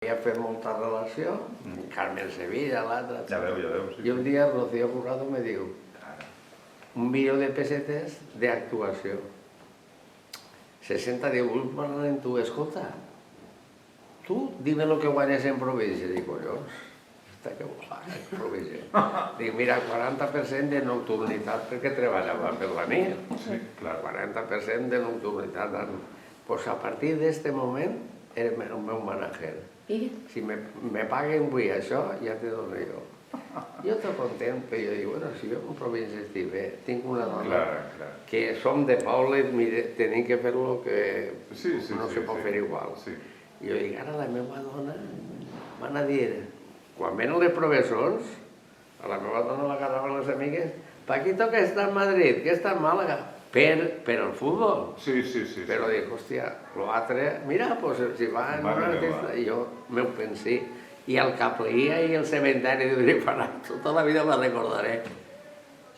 Havia fet molta relació, Carmen Sevilla, l'altre... Ja veu, sí. I un dia el Rocío Jurado me diu 1.000.000 de pessetes d'actuació. 60 diu, vull parlar amb tu, escolta, tu dime lo que guanyes en província. Dic, collons, està que volar, en província. Dic, mira, 40% de nocturnitat perquè treballava per la nit. Sí, clar. 40% de nocturnitat. Pues a partir d'este moment era el meu manager. Si me paguen avui això, ja te dono jo. Jo estic content, però jo dic, bueno, si jo en província estic bé, tinc una dona que som de poble, tenim que fer el que no se pot fer igual. I jo dic, ara la meva dona m'han a dir, quan venen les professors, a la meva dona l'agarraven les amigues, Paquito que està en Madrid, que està en Màlaga, per el futbol. Sí. Però dic, hòstia, l'altre, mira, pues si va en una artista, i jo m'ho pensé. I el Capleia i el cementeri, dic, tota la vida me'n recordaré.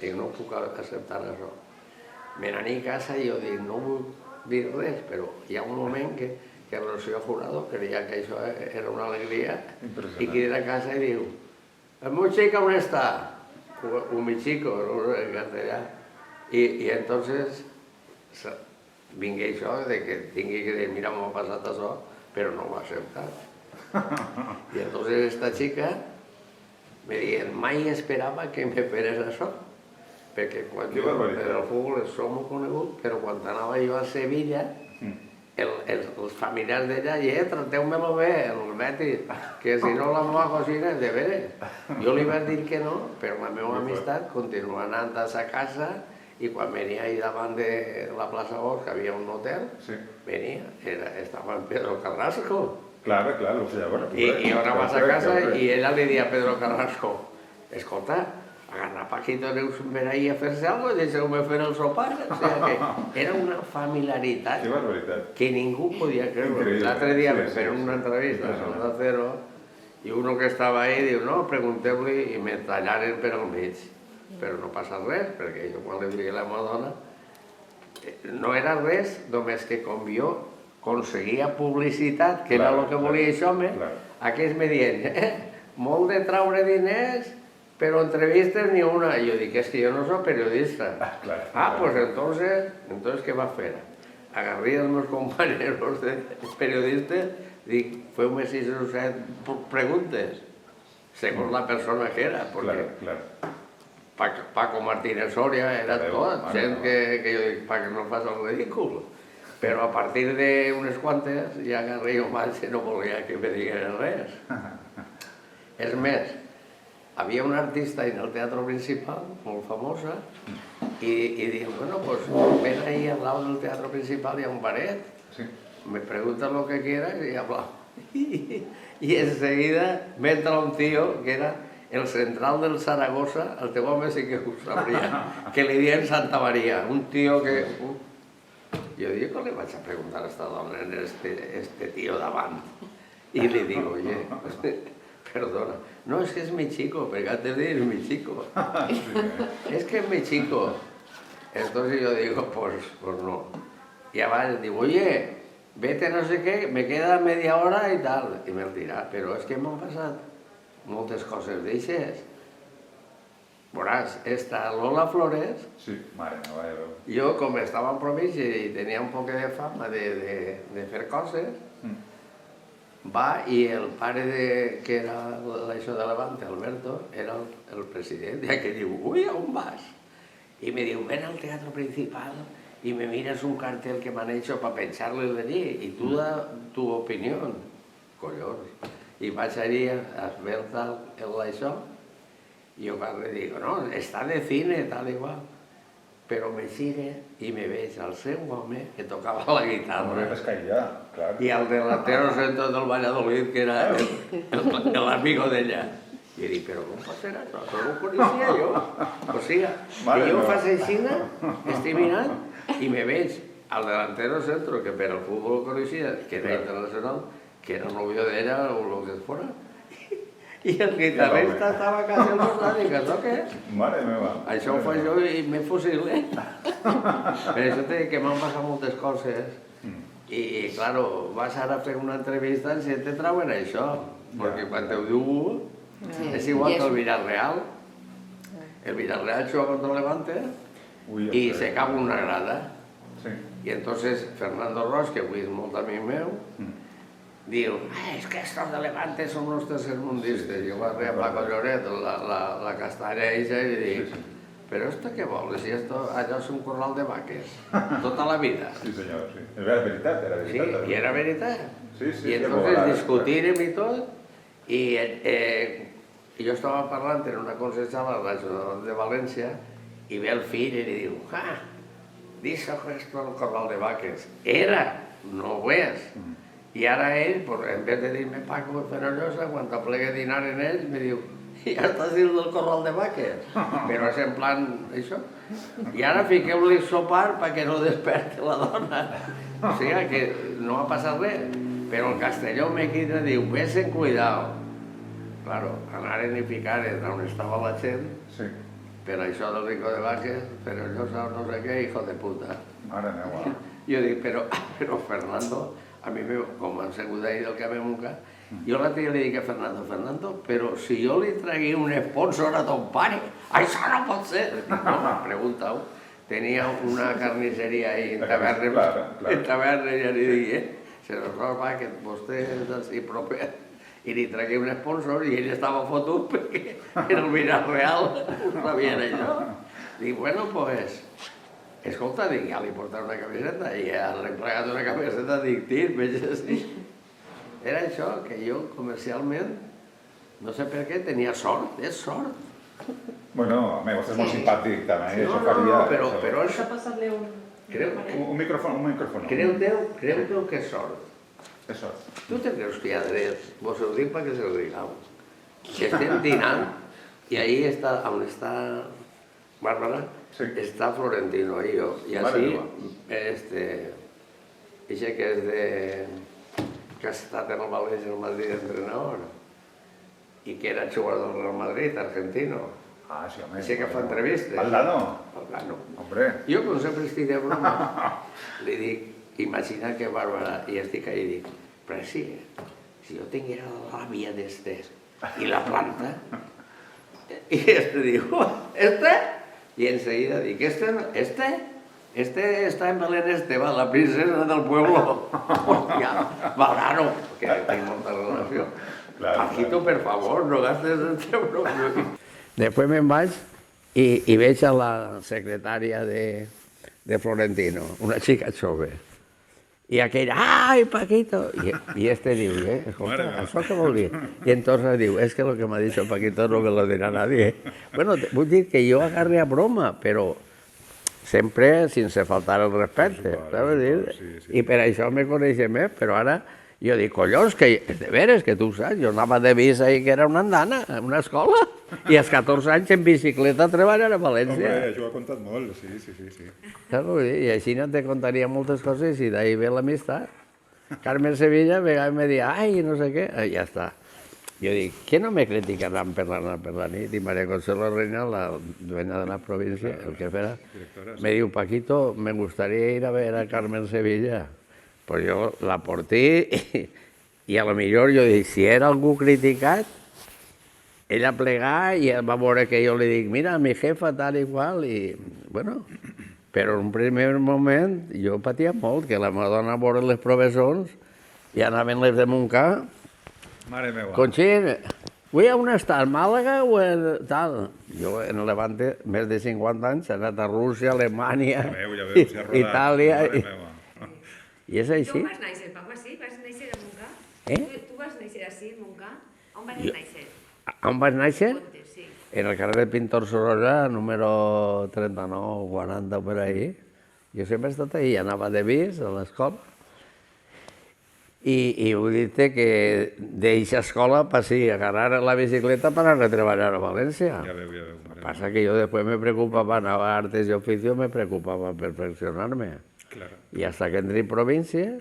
Dic, no puc acceptar això. Me n'anir a casa i jo dic, no vull dir res, però hi ha un moment que el Rocío Jurado creia que això era una alegria i queda a casa i diu, el meu xico on està? Un mi chico, en castellà. I entonces vingué això de que tingui que dir, mira, m'ha passat això, però no m'ha acceptat. I entonces esta chica me diuen, mai esperava que me feres això, perquè quan jo per el futbol som conegut, però quan anava jo a Sevilla, els familiars d'ella, trateu-me-lo bé, el Betis, que si no la meva cosina és de veres. Jo li vaig dir que no, però la meva amistat continua anant a sa casa. I quan venia ahí davant de la plaça Bosch, que havia un hotel, venia, estava en Pedro Carrasco. Claro, o sea, bueno... I ara vas a casa i ella li dia a Pedro Carrasco, escolta, agarra Paquito per ahí a fer-se alguna cosa i deixeu-me fer el sopar. O sigui que era una familiaritat que ningú podia creure. L'altre dia vam fer una entrevista a Onda Cero i uno que estava ahí diu, no, pregunteu-li, i me tallaren per al mig. Però no passa res, perquè jo quan li digué a la meva dona no era res, només que com jo aconseguia publicitat, que era el que volia aquest home, aquells me diuen, molt de traure diners, però entrevistes ni una. I jo dic, és que jo no soc periodista. Pues entonces què va fer? Agarré els meus companys periodistes, dic, feu-me 6 o 7 preguntes, segons la persona que era, perquè Paco Martínez Soria era tot, gent que jo dic, que no fas el ridícul. Però a partir d'unes quantes ja agarré jo más i no volia que me digués res. És més, havia una artista en el teatre principal, molt famosa, i diu, bueno, pues ven ahí al lado del teatre principal hi ha un baret, me preguntas lo que quieras y hablamos. Y enseguida me entra un tío que era el central del Zaragoza, el teu home sí que ho sabria, que li diuen Santa Maria, un tío que... Jo dic, que li vaig a preguntar a esta dona, este tío davant, i li dic, oye, perdona, no, es que es mi chico, perquè antes de dir, es mi chico, es que es mi chico. Entonces yo digo, pues no. Y abans digo, oye, vete no sé què, me queda media hora i tal, i me'l dirà, però és que m'han passat moltes coses d'eixes. Veuràs, esta Lola Flores, jo com estava en província i tenia un poc de fama de fer coses, va i el pare que era això de Levante, Alberto, era el president, i que diu, ui, on vas? I me diu, ven al teatre principal i me miras un cartel que m'han hecho para pensarlo y venir, y tú da tu opinión. Collons. I vaig allí a ver això, i jo li dic, no, està de cine, tal i qual. Però me gire i me veig al seu home que tocava la guitarra. I al delantero centro del Valladolid, que era l'amigo d'ella. I dic, però com pot ser això? No ho coneixia jo. O sigui, jo faig aixina, estic mirant, i me veig al delantero centro, que per al futbol coneixia, que era internacional, que era el novio de ella o lo que fuera, y el guitarrista estaba casi al lado y dic, ¿això què és? Mare meva. Això ho faig jo i m'he fusilé. Per això t'he dit que m'han passat moltes coses I, claro, vas ara a fer una entrevista i te trauen això, perquè quan te ho diu, és igual que el Villarreal. El Villarreal juga contra el Levante i se caga una grada. I entonces Fernando Ros, que avui és molt amic meu, diu, es que estos de Levante son unos tercermundistes. Jo vaig a Paco Lloret, la castanya eixa, i dic, però esto què vol? Si allò és un corral de vaques, tota la vida. Sí, senyor, sí. Era veritat, era veritat. Sí, i era veritat. I entonces discutirem i tot, i jo estava parlant en una concejala a l'Ajuntament de València, i ve el fill i li diu, dice esto el corral de vaques. Era, no ho és. I ara ell, en vez de dir-me Paco Ferollosa, quan plegue a dinar en ells, me diu, ja estàs dins del corral de vaques. Però és en plan, això. I ara fiqueu-li sopar perquè no desperte la dona. O sigui que no ha passat res. Però el Castelló me quita, diu, ves en cuidado. Claro, anaren i ficaren on estava la gent, per això del rico de vaques, Ferollosa o no sé què, hijo de puta. Mare meua. Jo dic, però Fernando, a mi, com han sigut ahir del Camp de Montcà, jo l'altre dia li dic a Fernando, però si jo li tragué un sponsor a ton pare, això no pot ser. No, pregunta-ho. Tenia una carnisseria ahí en taverna, i ja li dic, se nos va que vostè és així proper. I li tragué un sponsor i ell estava fotut perquè era el Villarreal, ho sabien això. Dic, bueno, pues, escolta, dic, ja li portaré una camiseta i ja l'he plegat una camiseta, dic, tir, veig així. Era això, que jo comercialment, no sé per què, tenia sort, és sort. Bueno, a mi, vostè és molt simpàtic també, això faria... No, però això... Passar-li un micròfon. Creu que és sort. És sort. Tu te creus que hi ha drets? Vos ho dic perquè se ho digueu. Que estem dinant i ahí està, on està Bàrbara, està Florentino i jo. I així, eixe que és de... que ha estat en el València i el Madrid entrenador i que era jugador del Real Madrid, argentino. Ah, sí, home. Eixe que fa entrevistes. Aldano? Aldano. Hombre. Jo, com sempre estic de broma, li dic, imagina que Bàrbara, i estic ahí i dic, però sí, si jo tinguera l'àvia d'este i la planta, i este diu, este? I enseguida dic, este està en Belén Esteban, la princesa del pueblo. Hòstia, Valgano, que tinc molta relació. Paquito, per favor, no gastes el teu nom. Després me'n vaig i veig a la secretària de Florentino, una xica jove. I aquell, ai, Paquito, i este diu, escolta, ¿això què vol dir? I entonces diu, es que lo que m'ha dicho Paquito no me lo dirá nadie. Bueno, vull dir que jo agarré a broma, però sempre sense faltar el respecte, saps dir? I per això me coneixen més, però ara jo dic, collons, que de veres, que tu saps, jo anava de visa i que era una andana, en una escola, i als 14 anys en bicicleta a treballar a València. Home, això ho ha contat molt, sí. Saps què vull dir? I així no te contaria moltes coses i d'ahí ve l'amistat. Carmen Sevilla a vegades me deia, ai, no sé què, ja està. Jo dic, ¿qué no me criticarán per la nit? I María Consuelo Reina, la dueña de la provincia, el que fuera, me diu, Paquito, me gustaría ir a ver a Carmen Sevilla. Pues jo la porté i a lo millor jo dic, si era algú criticat, ella plegà i va veure que jo li dic, mira, mi jefa tal i qual, i bueno, però en un primer moment jo patia molt, que la meva dona a veure les professors i anaven les de Montcà. Mare meva. Conxín, vull a on està, a Màlaga o tal? Jo en el Levante més de 50 anys he anat a Rússia, Alemanya, Itàlia. I és així. Tu vas néixer, papa, sí? Vas néixer a Montcà? Tu vas néixer així, a Montcà? On vas néixer? On vas néixer? Sí. En el carrer de Pintor Sorolla, número 39 o 40, per ahí. Jo sempre he estat ahí, anava de bis a l'escola. I vull dir-te que d'eixa escola passi a agarrar la bicicleta per anar a treballar a València. Ja veu. Passa que jo després me preocupava, anava a artes i oficio, me preocupava perfeccionar-me. I hasta que entré en província,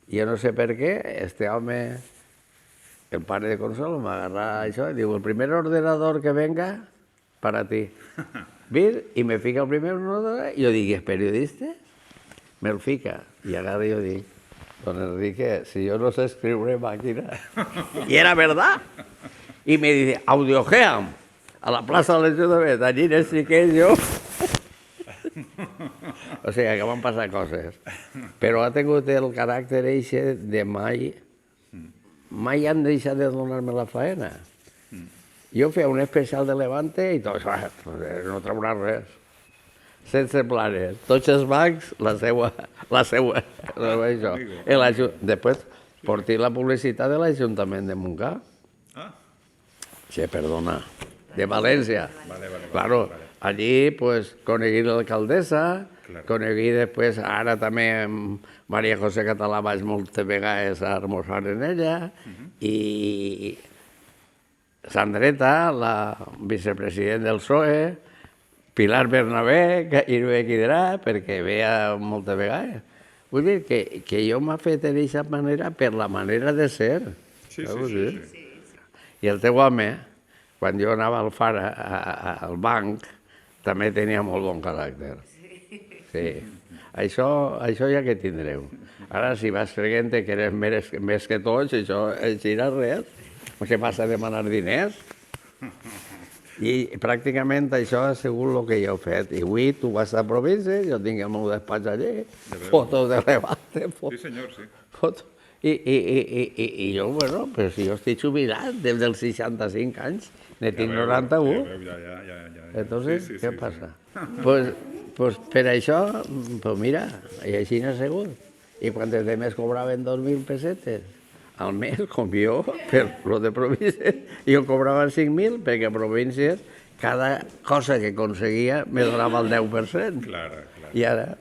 jo no sé per què, este home, el pare de Consuelo, m'agarra això i diu, el primer ordenador que venga, para ti. Vir, i me fica el primer ordenador, i jo dic, és periodista? Me'l fica, i agarra i jo dic, don Enrique, si yo no sé escribir máquina. Y era verdad. Y me dice, audiogeam, a la plaça de l'Ajuntament, allí no sé què jo. O sigui, que van passar coses. Però ha tingut el caràcter eixe de mai han deixat de donar-me la faena. Jo feia un especial de Levante i tot, no traurà res. Sense planes, tots els bancs, la seua, això. Després, porti la publicitat de l'Ajuntament de Montcà. Sí, perdona, de València. Claro, allí, pues, conegué l'alcaldessa, conegué després, ara també Maria José Català vaig moltes vegades a almorzar en ella, i Sandreta, la vicepresident del PSOE, Pilar Bernabé, que hi ve aquí dirà, perquè veia moltes vegades. Vull dir que jo m'ha fet d'aquesta manera per la manera de ser. Sí. I el teu home, quan jo anava al far al banc, també tenia molt bon caràcter. Sí. Això ja que tindreu. Ara, si vas creient que eres més que tots, això gira res. No se passa a demanar diners. I pràcticament això ha sigut el que jo he fet. I avui tu vas a província, jo tinc el meu despatx allí, fotos de Levante. Sí, senyor, sí. I jo, bueno, però si jo estic jubilat des dels 65 anys, ne tinc 91. Entonces, què passa? Pues per això, pues mira, i així n'ha sigut. I quan els demés cobraven 2.000 pessetes al mes, com jo, per lo de províncies, jo cobrava 5.000, perquè a províncies cada cosa que aconseguia me donava el 10%. I ara...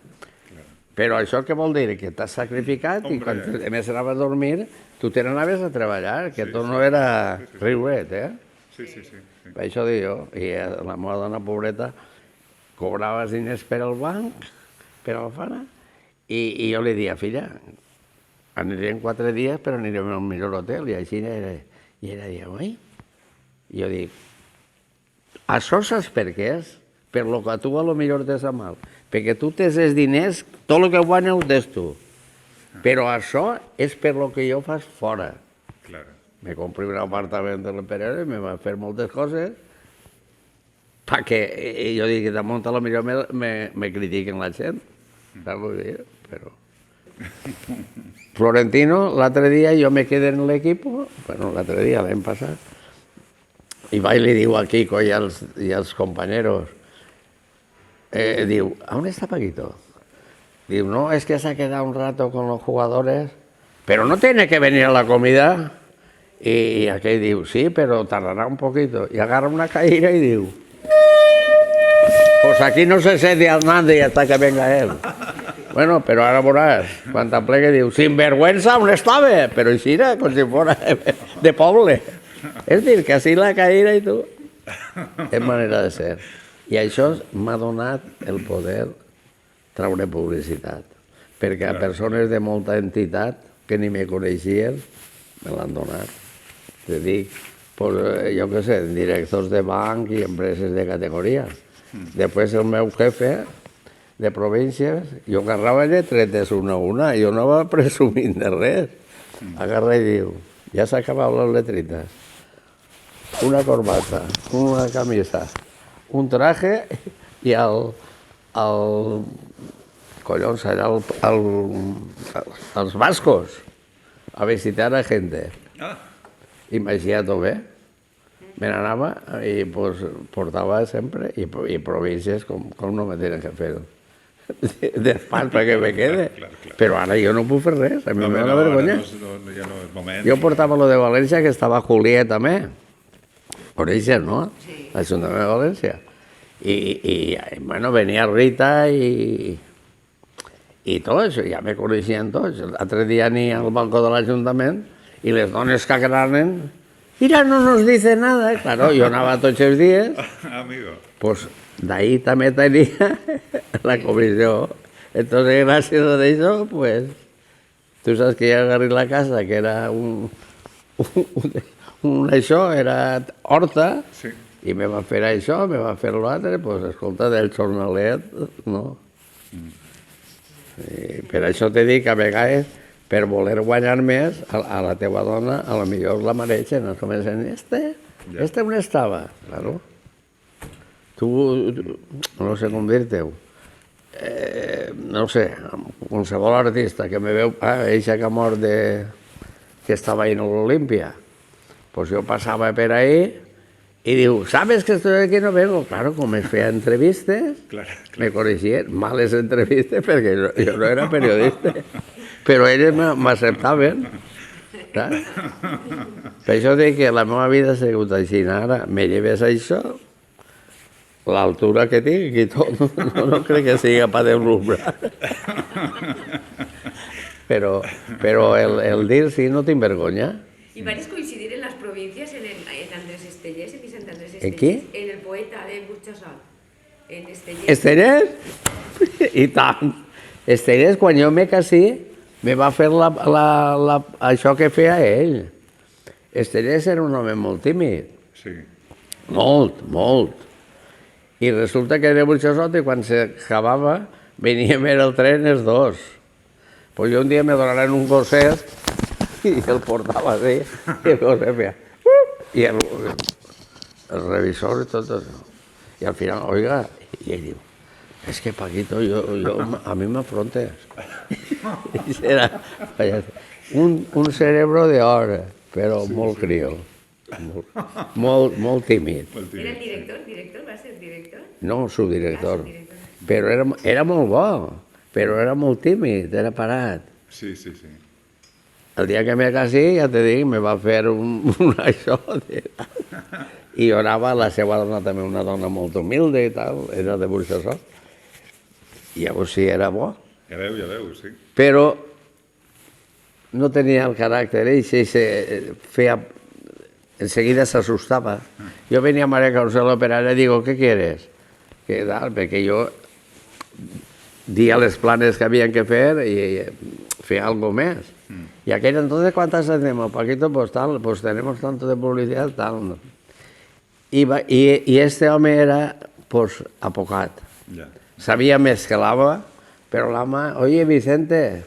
Però això què vol dir? Que t'has sacrificat i quan a més anaves a dormir, tu te n'anaves a treballar, que tot no era riuet, eh? Sí. Per això dic jo. I la meva dona pobreta cobrava diners per al banc, per a la fana, i jo li deia, filla, anirem 4 dies, però anirem al millor hotel, i així era. I ella deia, oi? I jo dic, això saps per què és? Per lo que tu a lo millor te sap mal. Perquè tu tens els diners, tot el que guanya ho tens tu. Però això és per lo que jo fas fora. Me compré un apartament de l'Emperera i me va fer moltes coses perquè jo dic que damunt a lo millor me critiquen la gent. Saps què dir? Però... Florentino, l'altre dia jo me quedé en l'equip, bueno, l'altre dia, l'any passat, i vaig i li diu a Kiko i als companyeros, diu, ¿on está Paquito? Diu, no, es que se ha quedado un rato con los jugadores, pero no tiene que venir a la comida. Y aquell diu, sí, pero tardará un poquito. Y agarra una caíra y diu, pues aquí no se cede a nadie hasta que venga él. Bueno, pero ahora veuràs, quan t'aplegue diu, sinvergüenza, on estava? Però així era, com si fora de poble. És dir, que així la caïra i tu. És manera de ser. I això m'ha donat el poder treure publicitat. Perquè a persones de molta entitat que ni me coneixien me l'han donat. Te dic, jo què sé, directors de banc i empreses de categoria. Després el meu jefe de províncies, jo agarrava lletretes una a una, jo no va presumint de res. Agarra i diu, ja s'ha acabat les letrites. Una corbata, una camisa, un traje i collons, allà als bascos a visitar a gente. Imagina't bé. Me n'anava i portava sempre, i províncies com no me tenen que fer d'espant perquè me quede. Però ara jo no puc fer res, a mi me dona vergonya. Jo portava lo de València, que estava Julià també. Coneixes, no? L'Ajuntament de València. I bueno, venia Rita i tots, ja me coneixien tots. L'altre dia ni al balcó de l'Ajuntament i les dones que agranen, mira, no nos dice nada. Claro, yo anava tots els dies. Amigo. Pues d'ahí també tenia la comissió. Entonces, gràcies a això, pues, tu saps que ja agarré la casa, que era això, era horta, i me va fer això, me va fer l'altre, pues, escolta, del jornalet, no. Per això te dic que a vegades per voler guanyar més, a la teva dona, a lo millor la mareixen, es comencen, este on estava? Claro. Tu, no sé com dir-te-ho, no sé, qualsevol artista que me veu, eixa que ha mort que estava ahí en l'Olimpia, pues yo pasaba por ahí y digo, ¿sabes que estoy aquí? No vengo. Claro, como me fui a entrevistas, me corrigieron, males entrevistas, porque yo no era periodista, però ells m'acceptaven. Per això dic que la meva vida ha sigut així. Ara me lleves això, l'altura que tinc i tot, no crec que sigui capaç d'enlumbrar. Però el dir sí no tinc vergonya. ¿Y vais a coincidir en las provincias, en Andrés Estellés, en Vicente Andrés Estellés? ¿En qué? En el poeta de Burchasol. En Estellés. Estellés? I tant. Estellés, quan jo me casé, me va fer això que feia ell. Estellés era un home molt tímid. Sí. Molt, molt. I resulta que era Burxasot i quan s'acabava veníem el tren els dos. Pues jo un dia me donaren un gosset i el portava així, i el gosset feia... I el revisor i tot això. I al final, oiga, i ell diu, es que Paquito, a mi m'afrontes. Era un cerebro d'or, però molt crió. Molt tímid. ¿Era el director? ¿Director? ¿Va a ser director? No, subdirector. Però era molt bo, però era molt tímid, era parat. Sí. El dia que me casé, ja te dic, me va fer un això. I jo anava, la seva dona també, una dona molt humilde i tal, era de Burxasot. I llavors sí, era bo. Ja veu, sí. Però no tenia el caràcter, ell feia... Enseguida s'assustava. Jo venia a María Carusel a operar i digo, ¿qué quieres? Que tal, perquè jo dia les planes que havien que fer i fer algo més. Y aquel entonces, ¿cuántas hacemos? Paquito, pues tal, pues tenemos tanto de publicidad, tal. Y este home era, pues, apocat. Sabía més que l'ama, però l'ama, oye, Vicente,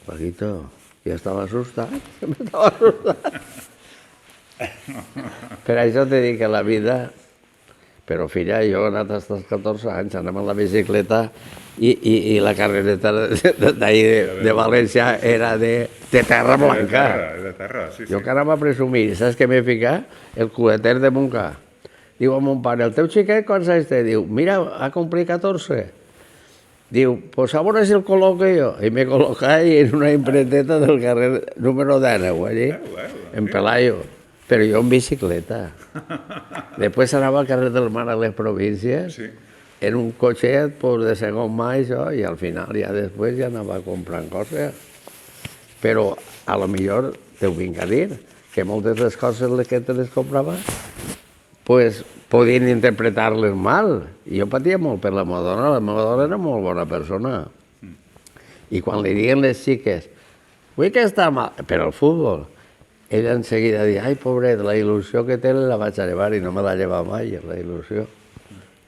Paquito, ja estava assustat, estava assustat. Per això te dic que la vida... Però, filla, jo he anat als 14 anys, anem amb la bicicleta i la carrereta d'ahir de València era de terra blanca. De terra, sí. Jo que anava a presumir, saps què m'he ficat? El cueter de Montcà. Diu a mon pare, el teu xiquet quants anys té? Diu, mira, ha complit 14. Diu, pues a veure si el col·loco jo. I m'he col·locat en una imprenteta del carrer número 19, allí, en Pelayo. Però jo en bicicleta. Després anava al carrer del Mar a les províncies, en un cotxet de segon mà, això, i al final, ja després, ja anava comprant coses. Però, a lo millor, t'ho vinc a dir, que moltes de les coses que te les comprava, pues, podien interpretar-les mal. I jo patia molt per la meva dona era molt bona persona. I quan li diuen les xiques, vull que està mal, però el futbol, ella enseguida diu, ai, pobret, la il·lusió que té la vaig a llevar i no me la lleva mai, la il·lusió.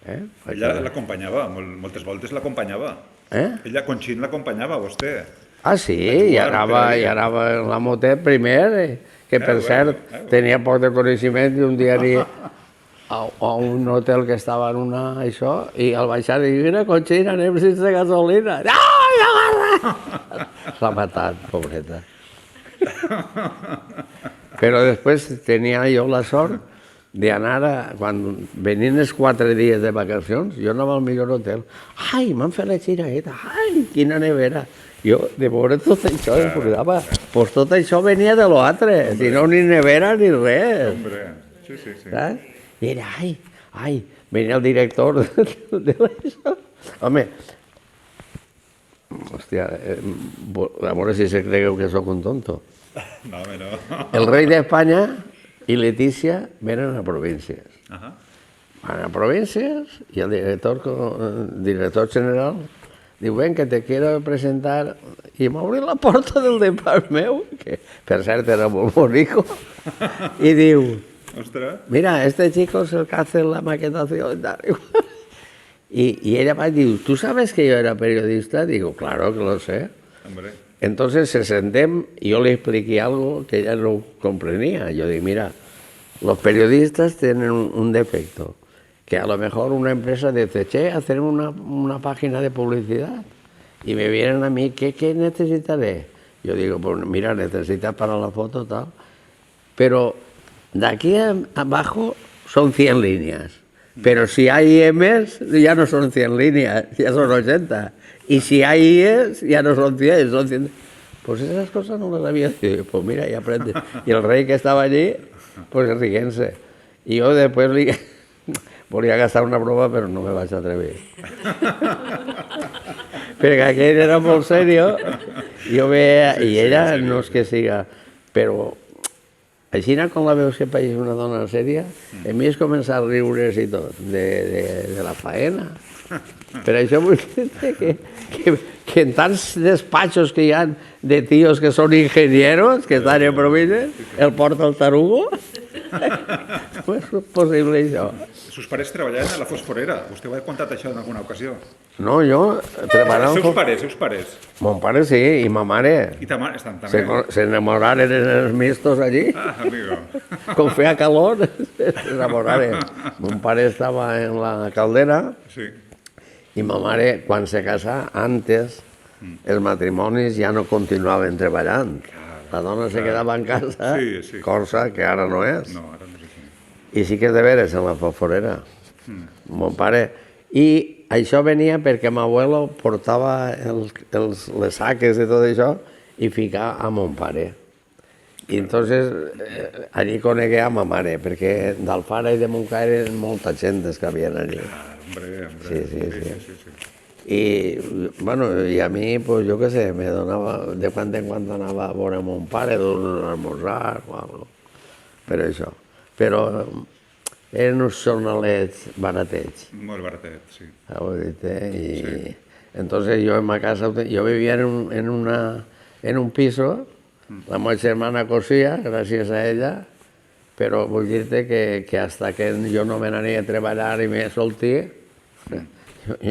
Ella l'acompanyava, moltes voltes l'acompanyava. Ella, Conxín, l'acompanyava, vostè. Ah, sí, i anava en la motet primer, que per cert tenia poc de coneixement i un dia aniria a un hotel que estava en una això i al baixar dic, mira, Conxín, anem sense gasolina. Ai, agarra! S'ha matat, pobreta. Però després tenia jo la sort d'anar, quan venien els 4 dies de vacacions, jo anava al millor hotel. Ai, m'han fet la xiraeta, ai, quina nevera. Jo, de veure tot això, em cuidava. Doncs tot això venia de l'altre, si no ni nevera ni res. Hombre, sí. I era, ai, venia el director de l'això. Home, hòstia, a veure si se cregueu que sóc un tonto. No, home, no. El rei d'Espanya i Letícia venen a províncies. Van a províncies i el director general diu, ven, que te quiero presentar, i m'obri la porta del despatx meu, que per cert era molt bonico, i diu, mira, este chico es el que hace la maquetación. Y ella va y dice, ¿tú sabes que yo era periodista? Digo, claro que lo sé. Entonces se sentem y yo le expliqué algo que ella no comprendía. Yo dije, mira, los periodistas tienen un defecto, que a lo mejor una empresa dice, che, hacer una página de publicidad. Y me vienen a mí, ¿qué necesitaré? Yo digo, pues mira, necesitas para la foto tal. Pero de aquí abajo son 100 líneas. Pero si hay IMs, ya no son 100 líneas, ya son 80. Y si hay IEs, ya no son 100, son 100. Pues esas cosas no las había dicho. Pues mira, y aprende. Y el rey que estaba allí, pues ríense. Y yo después volía a gastar una broma, pero no me vaig atrevir. Perquè aquell era molt serio, jo veia, i ella no és que siga, però així quan la veus que pareix una dona sèria, a mi és començar a riure's i tot, de la faena. Per això vull dir que en tants despatxos que hi ha de tios que són ingenieros, que estan en província, el porta el tarugo, no és possible això. Sus pares treballaven a la fosforera. Vostè ho ha contat això en alguna ocasió? No, jo treballava... Seus pares. Mon pare sí, i ma mare. I ta mare estan també. Se enamoraren en els mistos allí. Ah, amigo. Com feia calor, se enamoraren. Mon pare estava en la caldera. Sí. I ma mare, quan se casà, antes, els matrimonis ja no continuaven treballant. La dona se quedava en casa, cosa que ara no és. No, ara no és així. I sí que és de veres en la fosforera. Mon pare... I això venia perquè m'abuelo portava les saques de tot això i ficava a mon pare. I entonces allí conegué a ma mare, perquè d'Alfara i de Montcada eren molta gent que havien allí. Hombre. Sí. I, bueno, i a mi, pues, jo què sé, me donava, de quan en quan anava a veure mon pare, d'un almorzar o algo, per això. Però eren uns jornalets baratets. Molt baratets, sí. Ho he dit, I entonces yo en ma casa, yo vivía en un piso, la meva germana cosía, gràcies a ella, però vull dir-te que hasta que jo no me n'anés a treballar i me soltí,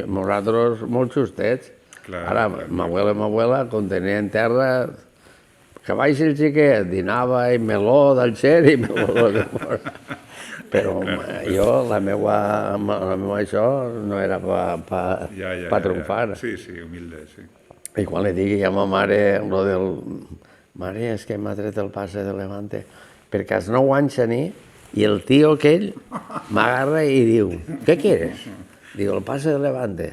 nosaltres molt justets. Ara, m'abuela contenia en terra, que baix el xiquet, dinava i meló del xer i meló de fora. Però jo, la meva això no era per triomfar. Sí, humilde, sí. I quan li digui a ma mare lo del... Mare, és que m'ha tret el passe de Levante, perquè als 9 anys a mi, i el tio aquell m'agarra i diu, ¿qué quieres? Digo, el pase de Levante.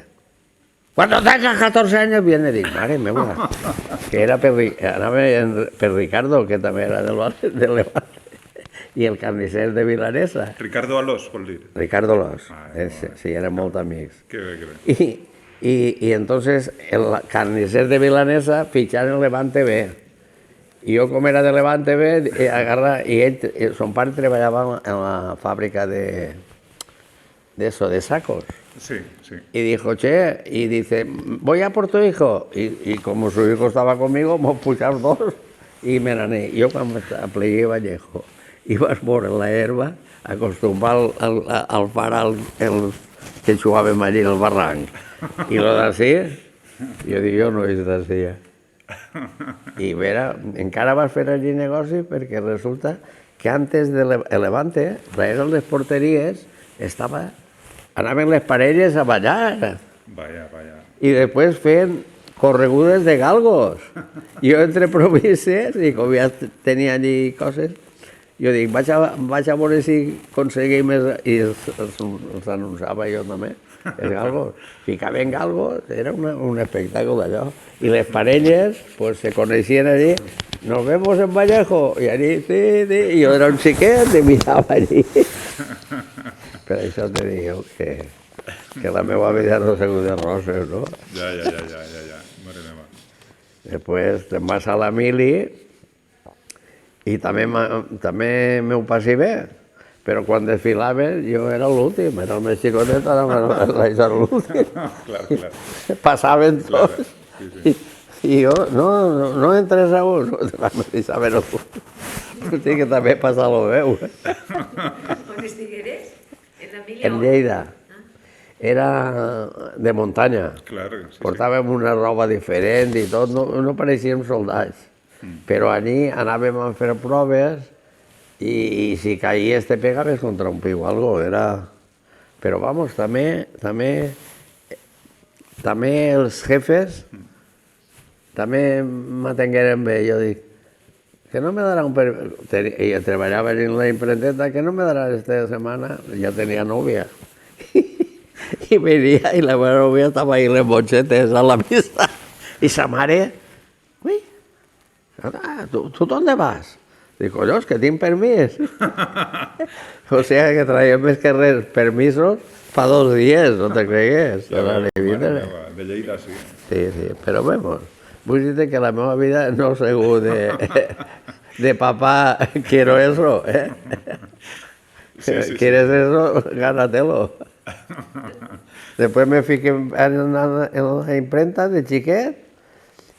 Cuando tengas 14 años viene, dic, mare meva, que era anava per Ricardo, que també era de Levante, i el carnisser de Vilanesa. Ricardo Alós, vol dir? Ricardo Alós, sí, eren molt amics. Que bé. I entonces el carnisser de Vilanesa fitxaren el Levante B. I jo, com era de Levante B, i son pare treballava en la fàbrica de sacos. Sí. Y dijo, che, y dice, voy a por tu hijo. Y como su hijo estaba conmigo, hemos puchado dos y me n'ané. Jo, quan m'aplegué Vallejo, i vas veure la herba, acostumar al far que jugàvem allí al barranc. I lo d'ací, jo dic, jo no és d'ací. I vera, encara vas fer allí negoci perquè resulta que antes de Levante, darrere les porteries, anaven les parelles a ballar. Vaya. I després feien corregudes de galgos. Jo entre províncies, i com ja tenia allí coses, jo dic, vaig a veure si aconseguim més, i els anunciava jo també, els galgos. Ficaven galgos, era un espectacle d'allò. I les parelles se coneixien allí, nos vemos en Vallejo, i allí, i jo era un xiquet i mirava allí. Per això te digo que la meva vida no ha sigut de roses, no? Ja, mare meva. Després te'n vas a la mili i també m'ho passi bé, però quan desfilaven jo era l'últim, era el més xicotet, ara era l'últim. Clar. Passaven tots. I jo, no entres a un, me deixaven a un. Hosti, que també passava el meu. On estigueres? En Lleida. era de muntanya. Portàvem una roba diferent i tot, no pareixíem soldats. Però allí anàvem a fer proves i si caïes te pegaves contra un piu o algo, era... Però, vamos, també els jefes també m'atengueren bé. Jo dic, que no me dará un permiso. Ella trabajaba en la imprenta, que no me dará esta semana. Ya tenía novia. Y venía y la buena novia estaba ahí en los bochetes a la misa. Y sa mare, uy, ¿tú dónde vas? Digo, yo, es que tinc permís. O sea que traía més que res permisos fa 2 dies, no te cregues. De Lleida, sí. Sí, però vemos, vull dir que la meva vida no ha sigut de papá, quiero eso, ¿eh? ¿Quieres eso? Gánatelo. Después me fiqué en la imprenta de xiquet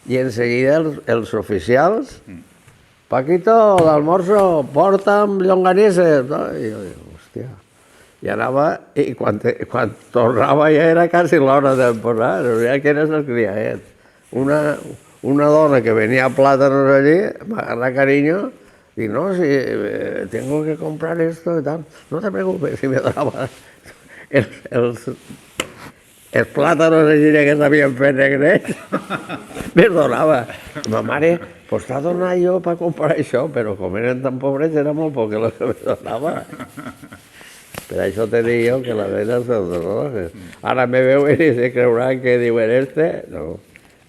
i enseguida els oficials, Paquito, l'almorzo, porta'm llonganisses. I jo dic, hòstia. I anava, i quan tornava ja era quasi l'hora de posar, ja que eres el criadet. Una dona que venia a plàtanos allí, m'agarra cariño, dic, no, si tengo que comprar esto y tal. No te preocupes, si me donava els plàtanos allí que s'havien fet negrets, me'ls donava. Ma mare, pues t'ha donat jo per comprar això, però com eren tan pobres era molt poc el que me donava. Per això te dic jo que la vida és dels dos. Ara me veuen i se creuran que diuen este. No,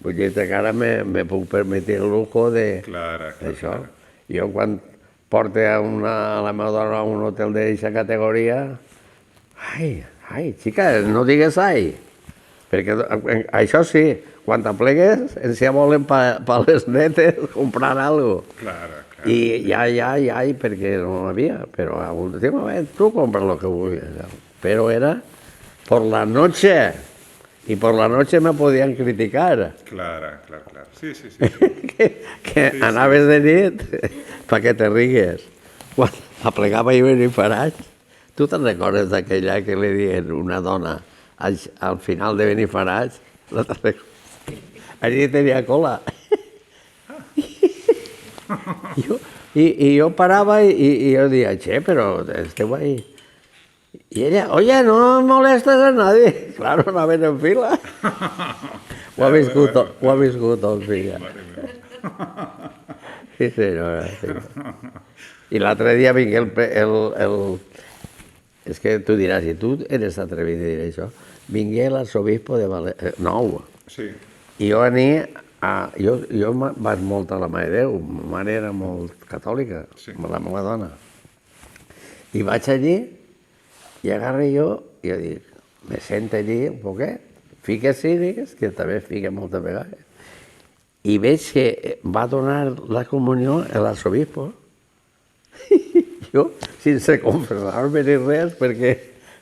vull dir que ara me puc permetir el lujo d'això. Jo quan porte a la meva dona a un hotel d'aquesta categoria, ai, xica, no digues ai, perquè això sí, quan t'aplegues, ens ja volen per les netes comprar alguna cosa. I ja, perquè no havia, però últimament tu compres el que vulguis. Però era por la noche, y por la noche me podían criticar. Claro. Sí. Que anaves de nit perquè te rigues. Quan aplegava i venir faràs, tu te'n recordes d'aquella que li dient una dona al final de venir faràs? Allí tenia cola. I jo parava i jo deia, che, però esteu ahí. I ella, oye, no molestes a nadie. Claro, anaven en fila. Ho ha viscut tot, filla. Sí, senyora. I l'altre dia vingué el... És que tu diràs, si tu eres atrevit a dir això, vingué l'arsobispo de València, nou. Sí. I jo venia... Jo vaig molt a la Mare de Déu, ma mare era molt catòlica, la meva dona. I vaig allí, i agarro jo, i jo dic, me sento allí un poquet, fiques cíniques, que també fiques moltes vegades, i veig que va donar la comunió a l'arsobispo. Jo, sense confessar-me ni res, perquè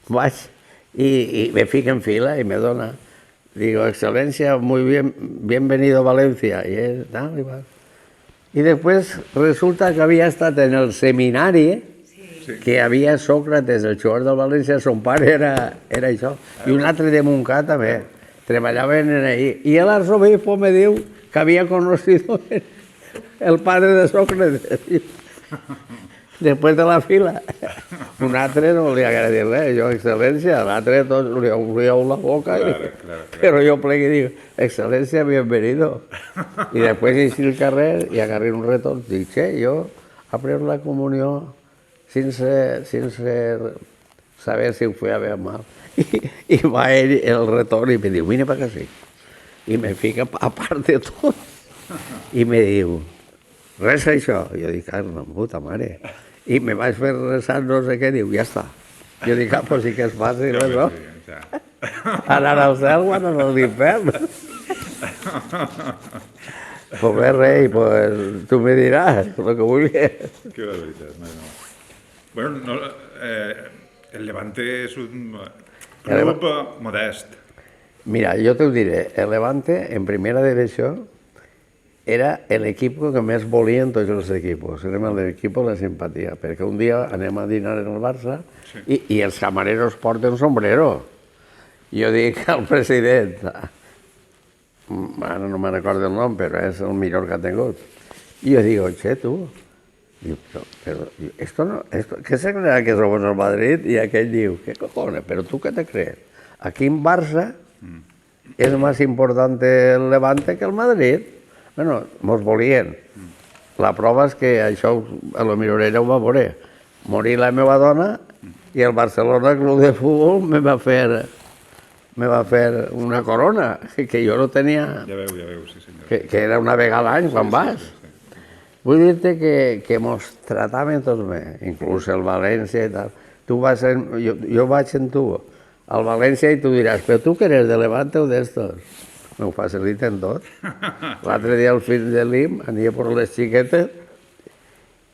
vaig i me fico en fila i me dona. Digo, Excelencia, muy bien, bienvenido a Valencia. Y después resulta que había estado en el seminari que havia Sòcrates, el jugador del València, son pare era això. I un altre de Montcà també. Treballaven ahí. I l'arzobispo me diu que havia conocido el padre de Sòcrates. Després de la fila. Un altre no li agradaria res, jo, Excelencia, l'altre tot li obriu la boca, però jo plegue i dic, Excelencia, bienvenido. I després eixi el carrer i agarré un retorn, dic, che, jo apreu la comunió sense saber si ho feia bé o mal. I va ell el retorn i me diu, vine per acá, sí. I me fica a part de tot. I me diu, resa això. Jo dic, carna, puta mare. I me vaig fer resar no sé què, diu, ja està. Jo dic, pues sí que és fàcil, no? Anar al cel o anar a l'infern. Pues bé, rei, pues tu me diràs el que vulguis. Que barbaritat, no. Bueno, el Levante és un club modest. Mira, jo t'ho diré, el Levante, en primera divisió, era l'equip que més volien tots els equipos. Érem l'equip de la simpatia, perquè un dia anem a dinar en el Barça i els camareros porten sombrero. jo dic al president, ara no me recordo el nom, però és el millor que ha tingut. I jo dic, oye, tu, pero esto no, ¿qué se crea que somos el Madrid? Y aquell diu, ¿qué cojones? ¿Pero tú qué te crees? Aquí en Barça és més important el Levante que el Madrid. Bueno, mos volien. La prova és que això a lo millor ella ho va veure. Morí la meva dona i el Barcelona Club de Futbol me va fer una corona, que jo no tenia... Ja veu, sí senyor. Que era una vegada a l'any quan vas. Vull dir-te que mos trataven tots bé, inclús el València i tal. Jo vaig en tu al València i tu diràs, però tu que eres de Levante o d'estos? M'ho faciliten tot. L'altre dia al fill de l'IM ania per les xiquetes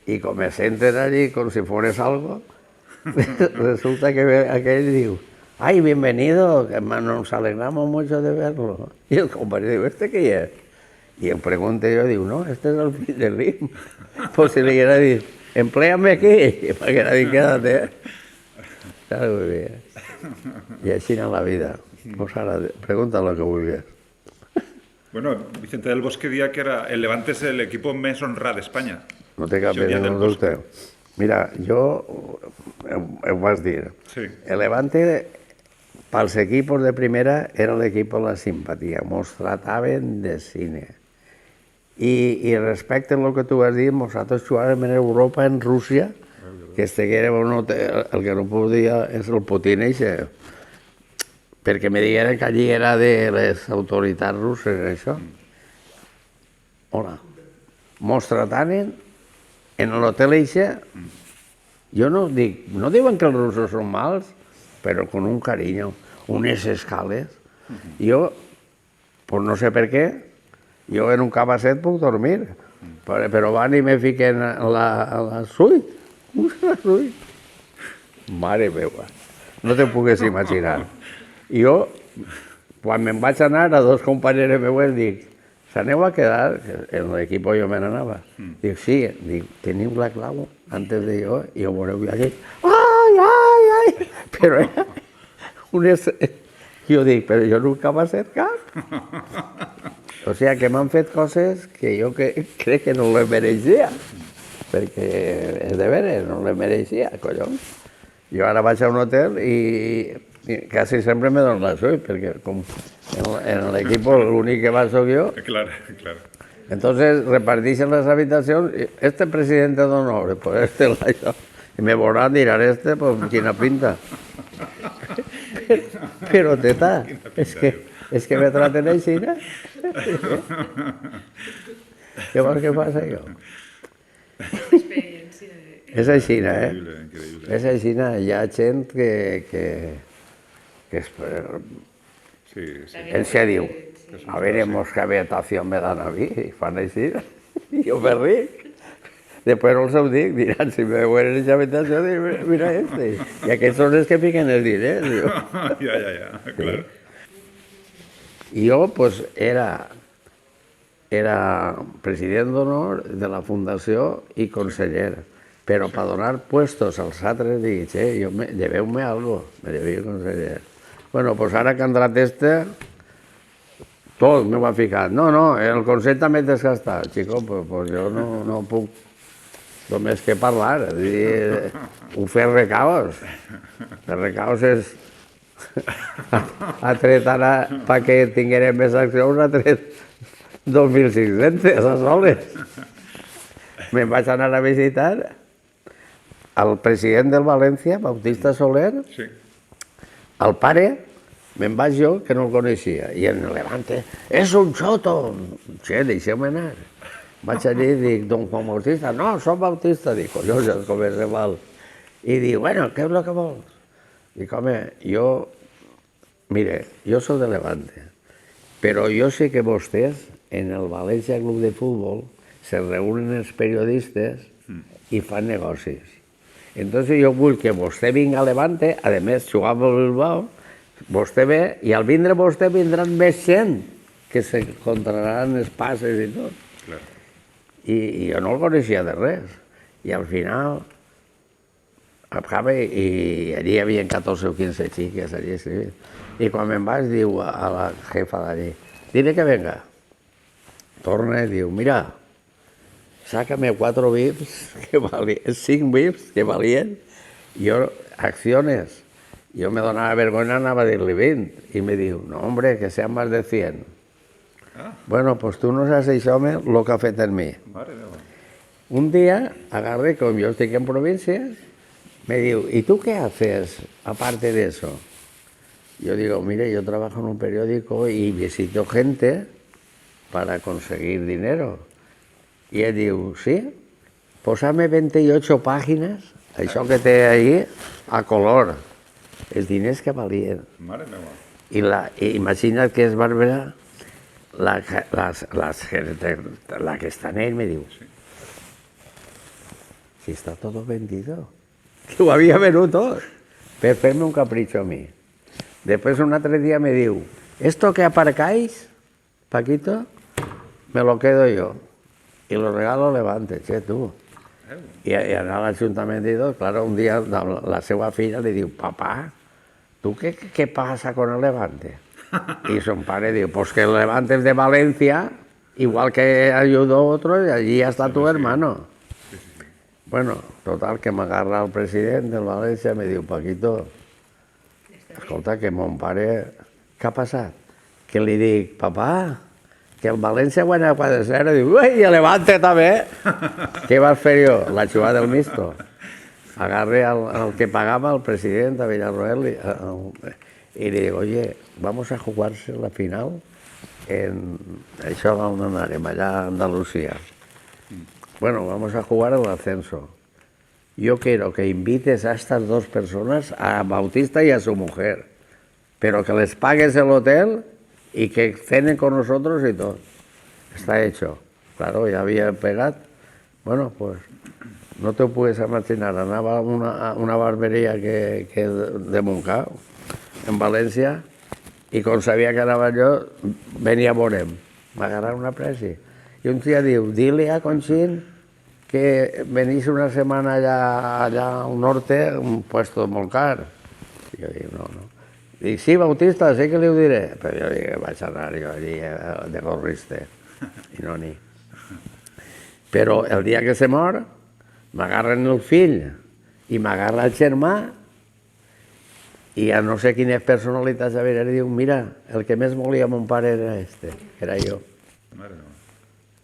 i com me senten allí com si fueres algo, resulta que aquell diu, ay, bienvenido, nos alegramos mucho de verlo. Y el compañero diu, ¿este qué es? Y él pregunta yo, digo, no, este es el fill de l'IM. Pues si le quiera decir, empléame aquí, para que nadie quédate. Claro, muy bien. Y así en la vida. Pues ahora, pregunta lo que vulguis. Bueno, Vicente del Bosque dia que era el Levante és l'equip més honrat d'Espanya. No té cap ningún dubte. Mira, jo ho vas dir. Sí. El Levante, pels equipos de primera, era l'equip de la simpatia. Mos trataven de cine. I respecte al que tu vas dir, nosaltres jugàvem en Europa, en Rússia, que estiguérem en un hotel, el que no podia és el Putin eixe, perquè me digueren que allí era de les autoritats russes, això. Hola. Mos trataven en l'hotel eixe, jo no dic, no diuen que els russos són mals, però con un carinyo, unes escales. Jo, pues no sé per què, jo en un cabasset puc dormir, però van i me fiquen a la suite. La suite. Mare meva, no te pugues imaginar. I jo, quan me'n vaig anar, a dos companyeres meues dic, s'aneu a quedar, en l'equip jo me n'anava. Dic, sí, dic, teniu la clau antes de jo, i ho veureu aquí. Ai, ai, ai! Però era unes... Jo dic, però jo nunca m'ha fet cap. O sigui que m'han fet coses que jo crec que no les mereixia, perquè és de veres, no les mereixia, collons. Jo ara vaig a un hotel i quasi sempre me dono la suite, perquè com en l'equip l'únic que va soc jo. Claro, claro. Entonces reparteixen les habitacions, este presidente d'honor, pues este això. I me veurán, dirán, este, pues quina pinta. Però teta, és que me traten així, ¿no? Llavors, què passa jo? És així, eh? És així, hi ha gent que en sèrio, a veremos qué habitación me dan a mí, i fan així, i jo me ric. Després no els ho dic, diran, si me veuen en aquesta habitació, mira este. I aquests són els que fiquen els diners. Ja, clar. I jo, pues, era president d'honor de la fundació i conseller. Però per donar puestos als altres, dic, lleveu-me algo, me lleveu conseller. Bueno, pues ara que ha entrat este, tot m'ho ha ficat. No, el consell també t'has gastat. Chico, pues jo no puc només que parlar, ho fer recaos. Els recaos és... Ha tret ara, perquè tinguérem més accions, ha tret 2.500 a soles. Me'n vaig anar a visitar el president del València, Bautista Soler, el pare, me'n vaig jo, que no el coneixia, i en Levante, és un xoto! Che, deixeu-me anar. Vaig allí i dic, don Juan Bautista, no, soc Bautista. Dic, collons, ja es comença mal. I dic, bueno, què és el que vols? Dic, home, jo soc de Levante, però jo sé que vostès, en el València Club de Futbol, se reúnen els periodistes i fan negocis. Entonces jo vull que vostè vingui a Levante, a més, jugava al Bilbao, vostè ve, i al vindre vostè vindran més gent que se contraran els passes i tot. I jo no el coneixia de res. I al final i allí hi havia 14 o 15 xiques allí, sí. I quan me'n vaig diu a la jefa d'allí, dile que venga. Torna i diu, mira, sácame 4 VIPs, 5 VIPs que valien, yo, acciones. Yo me donava vergüenza, anava a dir-li 20, i me diu, no, hombre, que sean más de 100. Bueno, pues tú no saps això, lo que ha fet en mi. Un día agarré, como yo estoy en provincias, me digo, ¿y tú qué haces aparte de eso? Yo digo, mire, yo trabajo en un periódico y visito gente para conseguir dinero. Y él diu, sí, posame 28 páginas, això que té ahí, a color, els diners que valien. Mare meva. I imagina't que és Bàrbara, la que està en ell, me diu, si está todo vendido, que ho havia venut tot, per fer-me un capritxo a mi. Després un altre dia me diu, esto que aparcáis, Paquito, me lo quedo yo, y lo regalo a Levante, che, tu. I anar a l'Ajuntament i tot, claro, un dia la seva filla li diu, papá, ¿tú qué pasa con el Levante? Y son pare diu, pues que el Levante es de Valencia, igual que ayudó a otro, y allí está tu hermano. Bueno, total, que m'agarra el president del València i me diu, Paquito, escolta, que mon pare, què ha passat? Que li dic, papà, que el València guanya 4-0, diu, ui, i el Levante també. Què vas fer jo? La jugada del misto. Agarré al que pagava el president de Villarroel y le digo, oye, vamos a jugarse la final en això on anarem, allà a Andalucía. Bueno, vamos a jugar el ascenso. Yo quiero que invites a estas 2 personas, a Bautista y a su mujer, pero que les pagues el hotel y que cenen con nosotros y todo. Está hecho. Claro, ya había pegat. Bueno, pues no te puedes imaginar, anava a una barberia que de Montcà, en València, i com sabia que anava jo, venia a veure'm. M'agarrar una presi. I un dia diu, dile a Conxín que venís una setmana allà al norte, un puesto molt car. I jo dic, no. Dic, sí, Bautista, sí que li ho diré. Però jo dic, vaig anar jo allí de gorriste. I no n'hi. Però el dia que se mor, m'agarren el fill i m'agarra el germà i a no sé quines personalitats a veure, diu, mira, el que més volia mon pare era este, era jo.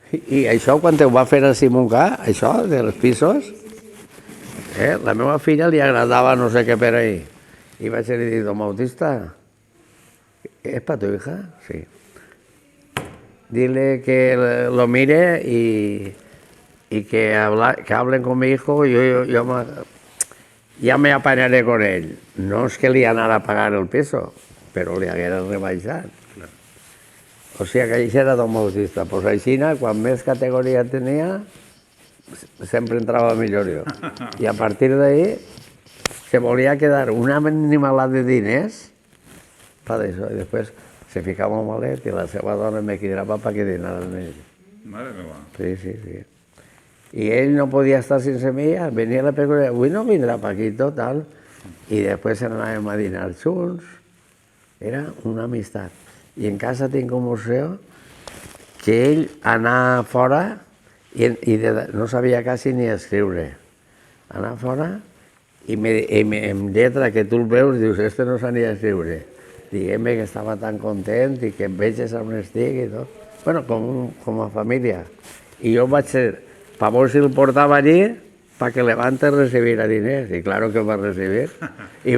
I això, quan ho va fer a Montcà, això, dels pisos, la meva filla li agradava no sé què per ahí. I vaig dir, don Bautista, ¿es para tu hija? Sí. Dile que lo mire y que hablen con mi hijo, yo ya me apañaré con él. No es que li anara a pagar el piso, però li haguera rebaixat. O sigui que això era don Bautista. Pues així, quan més categoria tenia, sempre entrava millor jo. I a partir d'ahí se volia quedar una animalada de diners per això. I després se ficava un malet i la seva dona me cridava perquè dinara amb ell. Mare meva. Sí. I ell no podia estar sense mi, venia la peculiar, avui no vindrà Paquito, tal. I després anàvem a dinar junts. Era una amistat. I en casa tinc un museu que ell anava fora i no sabia quasi ni escriure. Anava fora i en lletra que tu el veus dius, este no sabia escriure. Diguem-me que estava tan content i que em veges on estic i tot. Bueno, com a família. I jo vaig ser, per veure si el portava allí, perquè Levante recibiera diners. I claro que el va recibir. I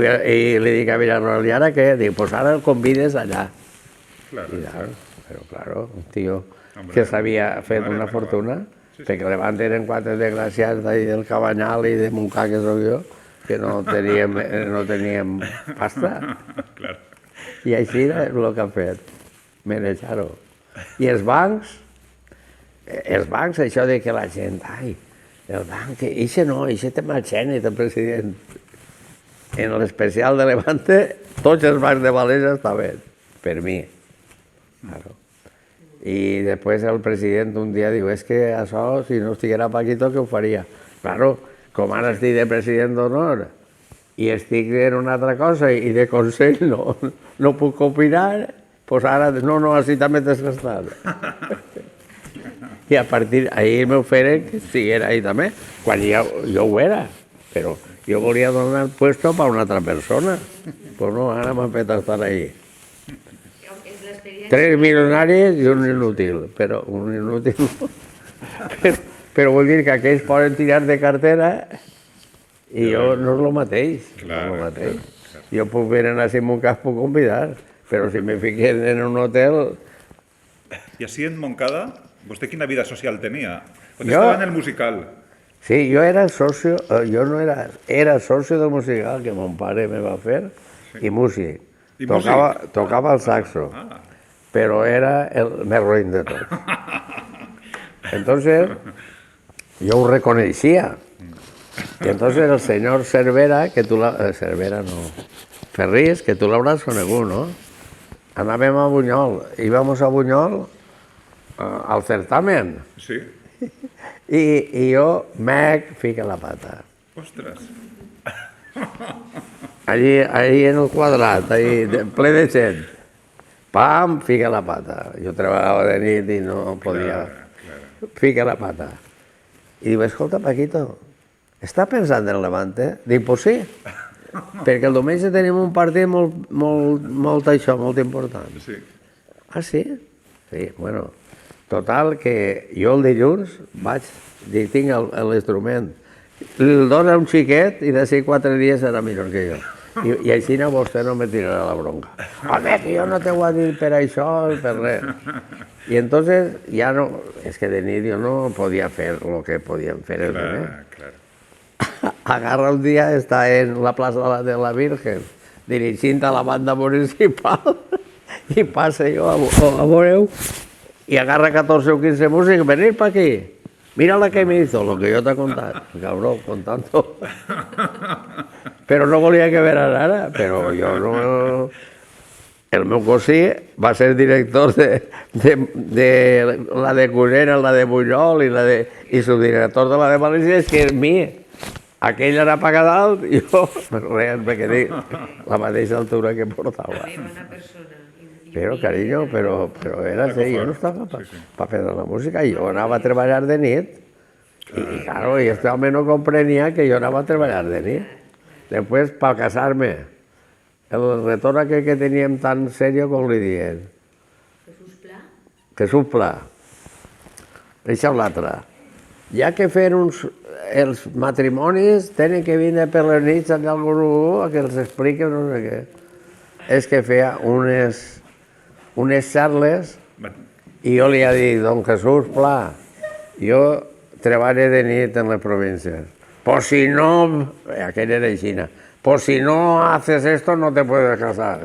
li dic a Villarroel, ¿y ara què? Dic, pues ara el convides allà. Pero claro, un tío que s'havia fet una fortuna, perquè Levante eren 4 desgraciats d'ahí del Cabanyal i de Montcà, que soc jo, que no teníem pasta. I així és el que han fet, manejar-ho. I els bancs, això de que la gent, ai, el banc, ixe no, ixe té mal xènet, el president. En l'especial de Levante, tots els bancs de València estaven, per mi. Claro. I després el president un dia diu, és que això, si no estiguera Paquito, què ho faria? Claro, com ara estic de president d'honor, i estic en una altra cosa i de consell no puc opinar, doncs ara no, així també t'has gastat. I a partir d'ahir m'ho feren que estiguera ahí també, quan jo ho era, però jo volia donar el puesto per una altra persona. Pues no, ara m'ha fet estar ahí. 3 milionaris i un inútil, però un inútil... Però vull dir que aquells poden tirar de cartera i jo no és el mateix. Jo puc venir a si Montcada puc convidar, però si me fiquen en un hotel... I així en Montcada, vostè quina vida social tenia? Vostè estava en el musical. Sí, jo era socio, era socio del musical que mon pare me va fer i músic. Tocava el saxo, però era el més roïn de tots. Entonces, yo ho reconeixia. Y entonces el señor Cervera, Ferrís, que tú l'hauràs conegut, no? Anàvem a Buñol, íbamos a Buñol al certamen. Sí. Y yo, fica la pata. Ostres. Allí en el quadrat, ple de gent. Pam, fica la pata. Jo treballava de nit i no podia... Fica la pata. I diu, escolta, Paquito, està pensant en Levante? Dic, pues sí, perquè el diumenge tenim un partit molt important. Sí. Ah, sí? Sí, bueno, total, que jo el dilluns vaig, dic, tinc l'instrument, el dono a un xiquet i d'ací 4 dies serà millor que jo. I així vostè no me tirarà la bronca. Home, que jo no t'ho he dit per això, per res. I entonces ja no, és que de nit jo no podia fer el que podien fer els demés. Agarra un dia, està en la plaça de la Virgen, dirigint a la banda municipal, i passa jo a veureu, i agarra 14 o 15 músics, venir pa aquí. Mira la que me hizo, lo que yo te he contado, cabrón, contando. Però no volia que veran ara, però jo no... El meu cosí va ser director de la de Cunera, la de Buñol i subdirector de la de València, és que és mi. Aquell era paga dalt i jo, res, me quedé la mateixa altura que portava. Però, carinyo, però era així, jo no estava per fer la música, jo anava a treballar de nit i, claro, este home no comprenia que jo anava a treballar de nit. Després, per casar-me, el retorn aquell que teníem tan serio com li dient. Que supla. Deixa l'altre. Ja que fer els matrimonis tenen que vindre per les nits amb algú que els expliqui no sé què. És que feia unes xarles i jo li he dit, don Jesús Pla, jo treballo de nit en les províncies. Pues si no, aquell era Xina, pues si no haces esto no te puedes casar.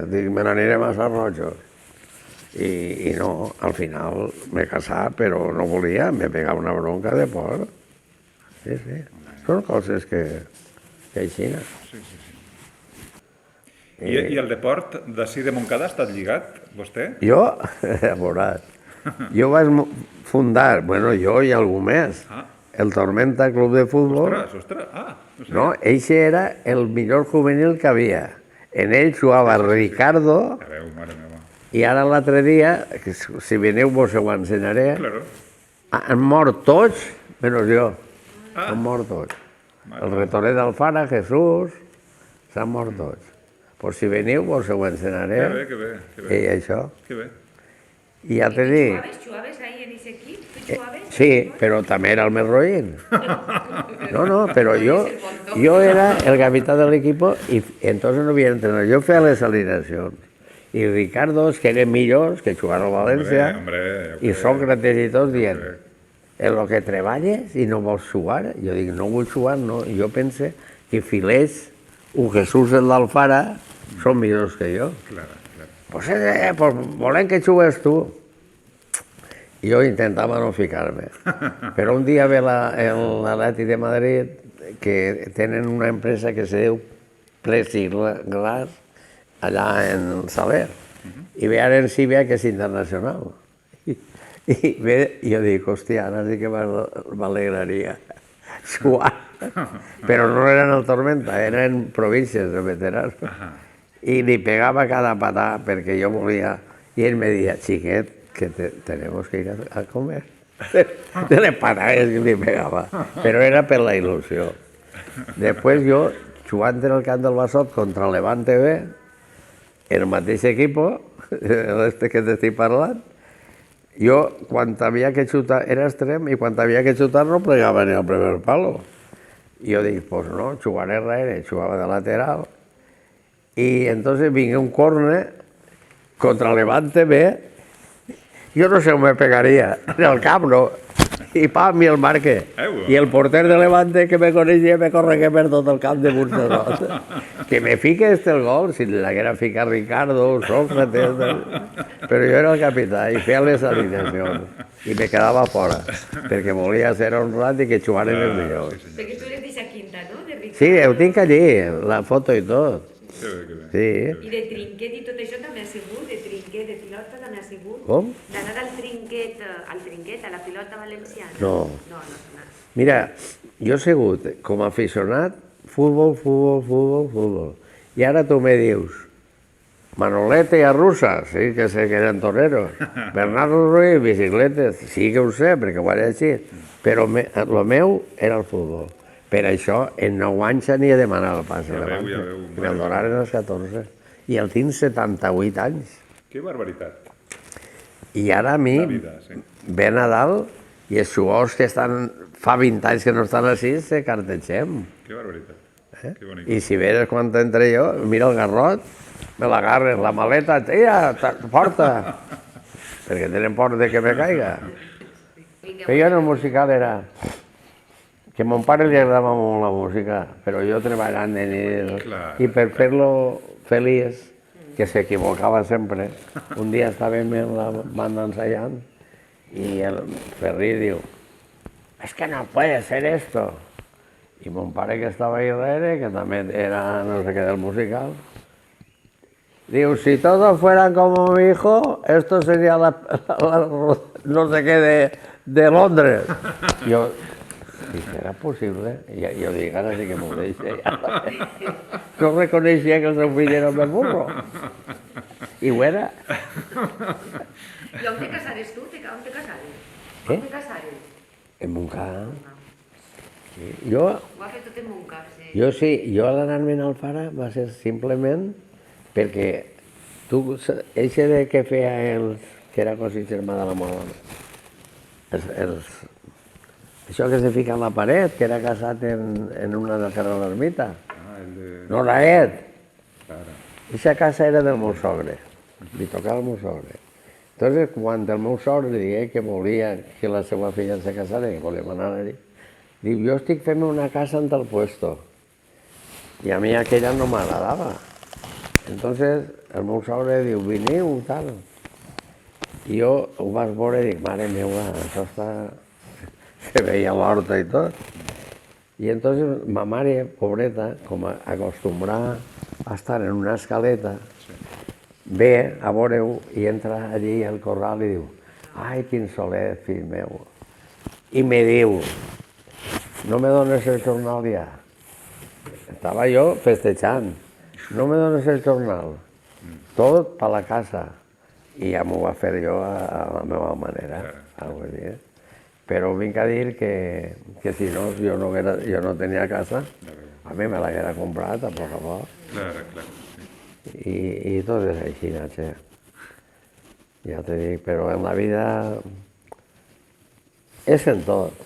Dic, me n'anirem a Sarrocho. I no, al final m'he casat, però no volia, me pegava una bronca de por. Sí, sí, són coses que Xina. I el deport d'ací de Montcada ha estat lligat, vostè? Jo, a veure, jo vaig fundar, bueno, jo i algú més, el Tormenta Club de Futbol. Ostres, no, eixe era el millor juvenil que havia. En ell jugava Ricardo, i ara l'altre dia, si veniu vos ho ensenyaré, han mort tots, menys jo. Han mort tots. El retoner d'Alfara, Jesús, s'han mort tots. Pues si veniu vos ho ensenyaré. Que bé. I això. Que bé. I ja te dic... ¿Jugaves ahí en ese equip? ¿Tú jugaves? Sí, però també era el més roïn. No, però jo era el capità de l'equip i entonces no havia entrenat. Jo feia les alineacions. I Ricardo, que eren millors, que jugaven a València, i Sócrates i tots dient, en el que treballes i no vols jugar, jo dic, no vull jugar, no. Jo pense que Filés, un Jesús el d'Alfara, són millors que jo. Pues volem que jugues tu. Jo intentava no ficar-me. Però un dia ve l'Atlètic de Madrid, que tenen una empresa que se diu Plexiglas, allà en Saler, i ve ara en Síbia, que és internacional. I jo dic, hòstia, ara sí que m'alegraria jugar Però no eren el Tormenta, eren províncies de veterans. I li pegava cada patà perquè jo volia... I ell me deia, xiquet, que tenemos que ir a comer. De les patades que li pegava. Però era per la il·lusió. Després jo, jugant en el camp del Bassot contra el Levante B, el mateix equip, este que t'estic parlant, jo, quan havia que xutar, era extrem, i quan havia que xutar no plegava ni al primer palo. I jo dic, pues no, jugaré darrere, jugava de lateral, i entonces vingué un córner contra el Levante B, jo no sé on me pegaria, en el camp no, i pam, i el marque. I el porter de Levante que me coneixia me corregué per tot el camp de Montserrat. Que me fique el gol, si l'haguera ficat Ricardo, Sócrates... Però jo era el capità i feia les alineacions. I me quedava fora, perquè volia ser honrat i que jugaren els millors. Perquè tu eres d'eixa quinta, no? Sí, ho tinc allí, la foto i tot. Sí. I de trinquet i tot això també ha sigut? De trinquet, de pilota també ha sigut? Com? D'anar al trinquet, a la pilota valenciana? No. No, no s'ha anat. Mira, jo he sigut com a aficionat futbol, futbol, futbol, futbol. I ara tu me dius Manolete i Arrussa, sí que sé que eren toreros. Bernardo Ruiz, bicicletes, sí que ho sé, perquè ho he llegit. Però el meu era el futbol. Per això, en 9 anys n'hi he demanat el pas. Ja veu. Me'l donaren als 14. I el tinc 78 anys. Que barbaritat. I ara a mi ve Nadal i els jugadors que estan fa 20 anys que no estan així, se cartegem. Que barbaritat. Que bonic. I si veus quan entre jo, mira el garrot, me l'agarres, la maleta, tira, porta. Perquè tenen por de que me caiga. Però jo en el musical era... Que a mon pare li agradava molt la música, però jo treballant de nit... I per fer-lo feliç, que s'equivocava sempre, un dia estàvem en la banda ensaiant i el Ferri diu «Es que no puede ser esto». I mon pare, que estava ahí darrere, que també era no sé què del musical, diu, si todos fueran como mi hijo, esto sería no sé qué de Londres. Jo, si serà possible? Jo dic, ara sí que m'ho deixa. No reconeixia que el seu fill era un burro. I ho era. I on te casares tu? On te casares? Què? On te casares? En Montcada. Jo... Ho ha fet tot en Montcada, sí. Jo sí, jo a l'anar-me'n al Fara va ser simplement perquè tu, eixe de que feia que era quasi germà de la meva dona, això que se fica a la paret, que era casat en una de Serra de l'Ermita. No, Raet. Eixa casa era del meu sogre, li tocava al meu sogre. Entonces, quan el meu sogre li digué que volia que la seva filla se casara, que volíem anar allà, diu, jo estic fent una casa en tal puesto. I a mi aquella no m'agradava. Entonces, el meu sogre diu, veniu, tal. I jo ho vaig veure i dic, mare meva, això està... Se veia l'horta i tot. I entonces ma mare, pobreta, com acostumbrada a estar en una escaleta, ve a veure-ho i entra allí al corral i diu, ai, quin solet, fill meu. I me diu, no me dones el jornal ja. Estava jo festejant. No me dones el jornal. Tot per la casa. I ja m'ho va fer jo a la meva manera. Però vinc a dir que si no, jo no tenia casa, a mi me l'haguera comprat a poc a poc. I tot és així, Natxa. Ja te dic, però en la vida és en tot.